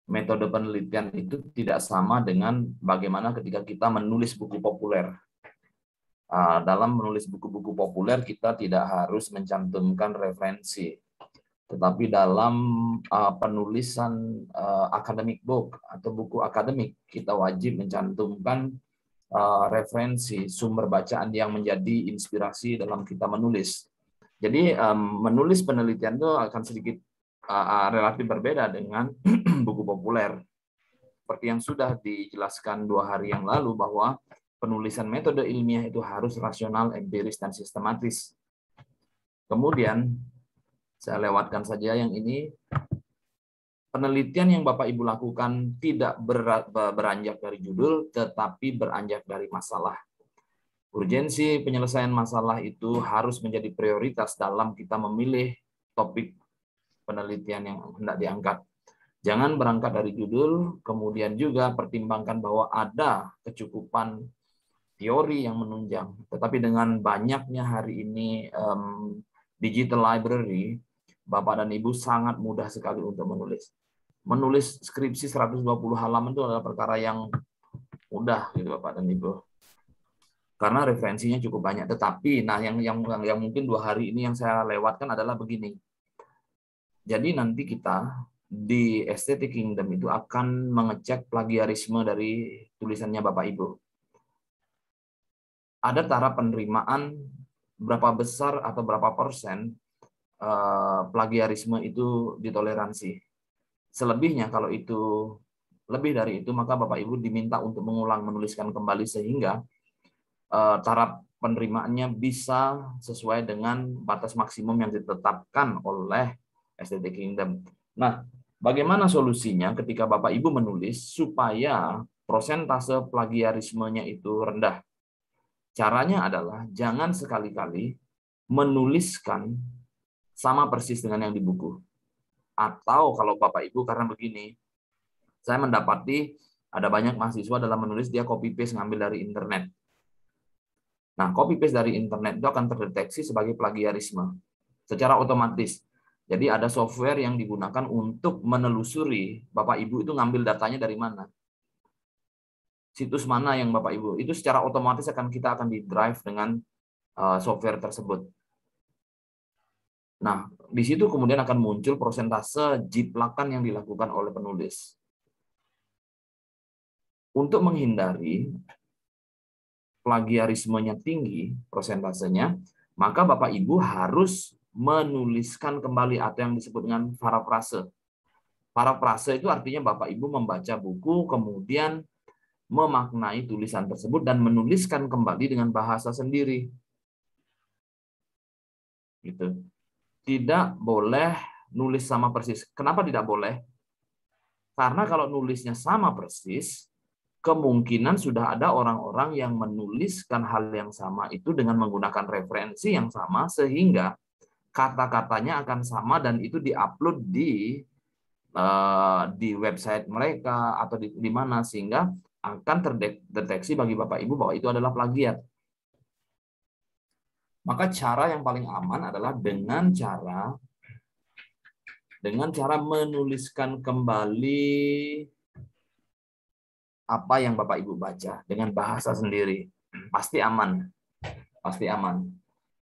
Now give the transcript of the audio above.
metode penelitian itu tidak sama dengan bagaimana ketika kita menulis buku populer. Dalam menulis buku-buku populer kita tidak harus mencantumkan referensi, tetapi dalam penulisan academic book atau buku akademik kita wajib mencantumkan referensi sumber bacaan yang menjadi inspirasi dalam kita menulis. Jadi menulis penelitian itu akan sedikit relatif berbeda dengan buku populer. Seperti yang sudah dijelaskan 2 hari yang lalu bahwa penulisan metode ilmiah itu harus rasional, empiris, dan sistematis. Kemudian, saya lewatkan saja yang ini. Penelitian yang Bapak Ibu lakukan tidak beranjak dari judul, tetapi beranjak dari masalah. Urgensi penyelesaian masalah itu harus menjadi prioritas dalam kita memilih topik penelitian yang hendak diangkat. Jangan berangkat dari judul, kemudian juga pertimbangkan bahwa ada kecukupan teori yang menunjang. Tetapi dengan banyaknya hari ini digital library, Bapak dan Ibu sangat mudah sekali untuk menulis. Menulis skripsi 120 halaman itu adalah perkara yang mudah gitu Bapak dan Ibu. Karena referensinya cukup banyak. Tetapi yang mungkin 2 hari ini yang saya lewatkan adalah begini. Jadi nanti kita di Aesthetic Kingdom itu akan mengecek plagiarisme dari tulisannya Bapak Ibu. Ada taraf penerimaan berapa besar atau berapa persen plagiarisme itu ditoleransi. Selebihnya kalau itu lebih dari itu, maka Bapak Ibu diminta untuk mengulang menuliskan kembali sehingga taraf penerimaannya bisa sesuai dengan batas maksimum yang ditetapkan oleh Aesthetic Kingdom. Nah, bagaimana solusinya ketika Bapak Ibu menulis supaya prosentase plagiarismenya itu rendah? Caranya adalah jangan sekali-kali menuliskan sama persis dengan yang di buku. Atau kalau Bapak Ibu, karena begini, saya mendapati ada banyak mahasiswa dalam menulis dia copy paste ngambil dari internet. Nah, copy paste dari internet itu akan terdeteksi sebagai plagiarisme secara otomatis. Jadi ada software yang digunakan untuk menelusuri Bapak Ibu itu ngambil datanya dari mana. Situs mana yang Bapak Ibu, itu secara otomatis kita akan di drive dengan software tersebut. Nah, di situ kemudian akan muncul prosentase jiplakan yang dilakukan oleh penulis. Untuk menghindari plagiarismenya tinggi prosentasenya, maka Bapak Ibu harus menuliskan kembali atau yang disebut dengan parafrase. Parafrase itu artinya Bapak Ibu membaca buku, kemudian memaknai tulisan tersebut dan menuliskan kembali dengan bahasa sendiri. Gitu. Tidak boleh nulis sama persis. Kenapa tidak boleh? Karena kalau nulisnya sama persis, kemungkinan sudah ada orang-orang yang menuliskan hal yang sama itu dengan menggunakan referensi yang sama, sehingga kata-katanya akan sama dan itu diupload di website mereka atau di mana, sehingga akan terdeteksi bagi Bapak Ibu bahwa itu adalah plagiat. Maka cara yang paling aman adalah dengan cara menuliskan kembali apa yang Bapak Ibu baca dengan bahasa sendiri. Pasti aman. Pasti aman.